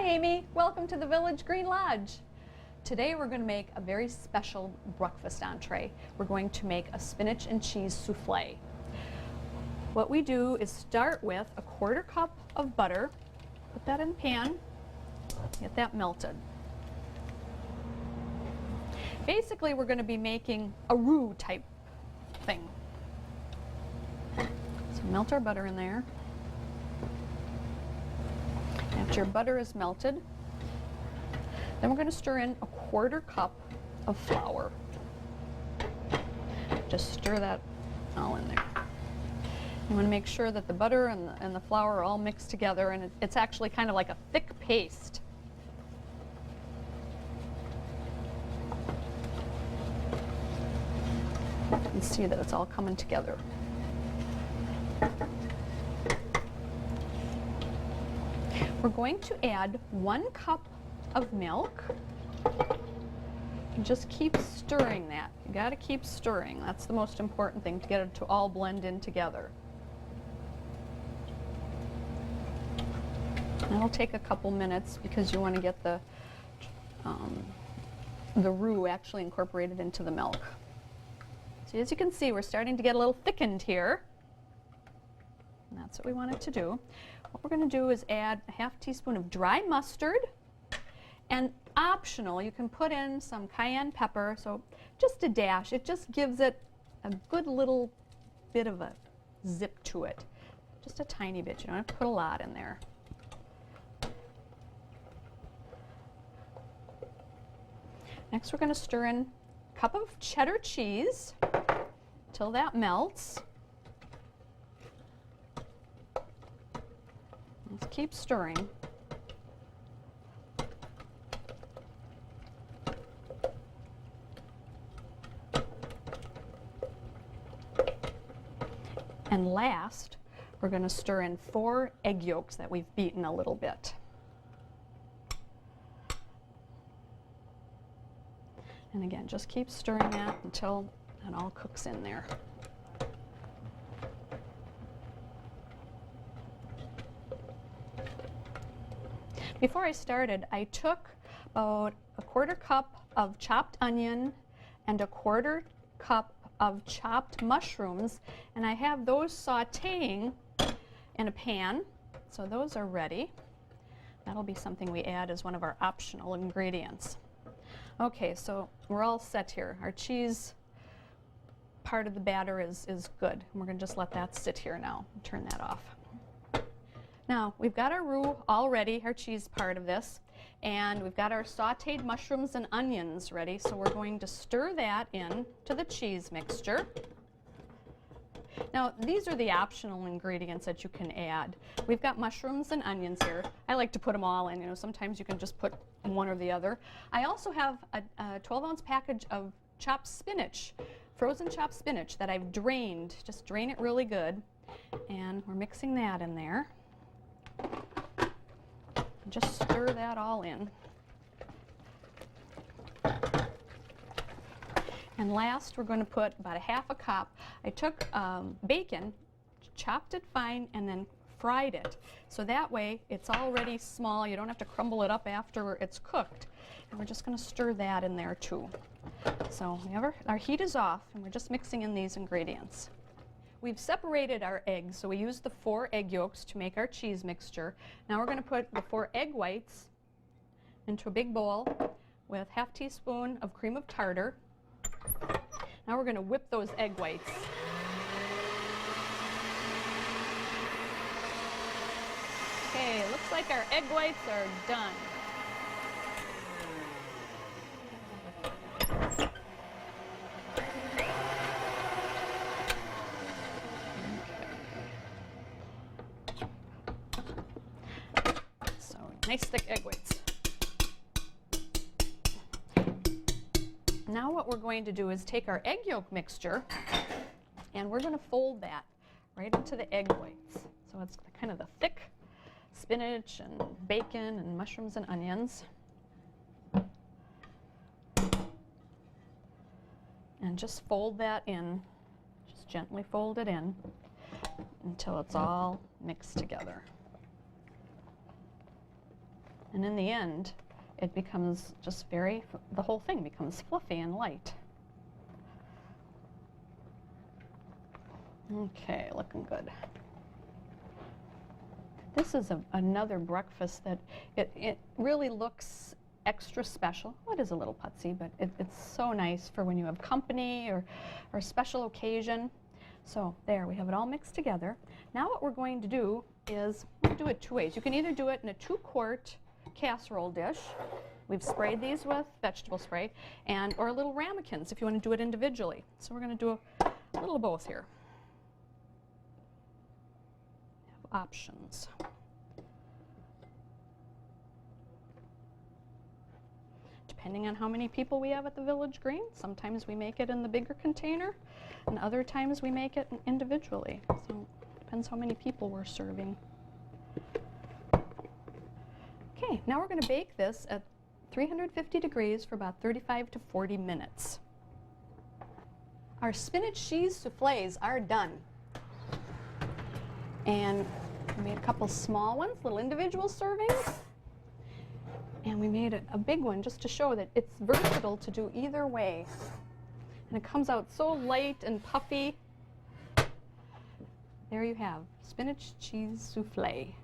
Hi Amy, welcome to the Village Green Lodge. Today we're going to make a very special breakfast entree. We're going to make a spinach and cheese souffle. What we do is start with a 1/4 cup of butter, put that in the pan, get that melted. Basically we're going to be making a roux type thing. So melt our butter in there. After your butter is melted, then we're going to stir in a 1/4 cup of flour. Just stir that all in there. You want to make sure that the butter and the flour are all mixed together, and it's actually kind of like a thick paste. You can see that it's all coming together. We're going to add 1 cup of milk. And just keep stirring that. You got to keep stirring. That's the most important thing, to get it to all blend in together. That'll take a couple minutes because you want to get the roux actually incorporated into the milk. So as you can see, we're starting to get a little thickened here. And that's what we want it to do. What we're going to do is add a 1/2 teaspoon of dry mustard, and optional, you can put in some cayenne pepper, so just a dash. It just gives it a good little bit of a zip to it. Just a tiny bit. You don't have to put a lot in there. Next we're going to stir in a cup of cheddar cheese till that melts. Let's keep stirring. And last, we're going to stir in 4 egg yolks that we've beaten a little bit. And again, just keep stirring that until it all cooks in there. Before I started, I took about a 1/4 cup of chopped onion and a 1/4 cup of chopped mushrooms, and I have those sauteing in a pan, so those are ready. That'll be something we add as one of our optional ingredients. Okay, so we're all set here. Our cheese part of the batter is good. And we're going to just let that sit here now. Turn that off. Now, we've got our roux all ready, our cheese part of this, and we've got our sauteed mushrooms and onions ready, so we're going to stir that in to the cheese mixture. Now, these are the optional ingredients that you can add. We've got mushrooms and onions here. I like to put them all in. You know, sometimes you can just put one or the other. I also have a 12-ounce package of chopped spinach, frozen chopped spinach that I've drained. Just drain it really good, and we're mixing that in there. Just stir that all in. And last, we're going to put about a 1/2 cup. I took bacon, chopped it fine, and then fried it. So that way, it's already small. You don't have to crumble it up after it's cooked. And we're just going to stir that in there too. So our heat is off, and we're just mixing in these ingredients. We've separated our eggs, so we used the 4 egg yolks to make our cheese mixture. Now we're going to put the 4 egg whites into a big bowl with 1/2 teaspoon of cream of tartar. Now we're going to whip those egg whites. Okay, looks like our egg whites are done. Nice thick egg whites. Now what we're going to do is take our egg yolk mixture and we're going to fold that right into the egg whites. So it's kind of the thick spinach and bacon and mushrooms and onions. And just fold that in, just gently fold it in until it's all mixed together. And in the end, it becomes just the whole thing becomes fluffy and light. Okay, looking good. This is another breakfast that it really looks extra special. Well, it is a little putsy, but it's so nice for when you have company or a special occasion. So there, we have it all mixed together. Now what we're going to do is do it two ways. You can either do it in a 2-quart casserole dish. We've sprayed these with vegetable spray, or little ramekins if you want to do it individually. So we're going to do a little of both here. Have options. Depending on how many people we have at the Village Green, sometimes we make it in the bigger container, and other times we make it individually. So it depends how many people we're serving. Okay, now we're going to bake this at 350 degrees for about 35 to 40 minutes. Our spinach cheese souffles are done. And we made a couple small ones, little individual servings. And we made a big one just to show that it's versatile to do either way. And it comes out so light and puffy. There you have spinach cheese souffle.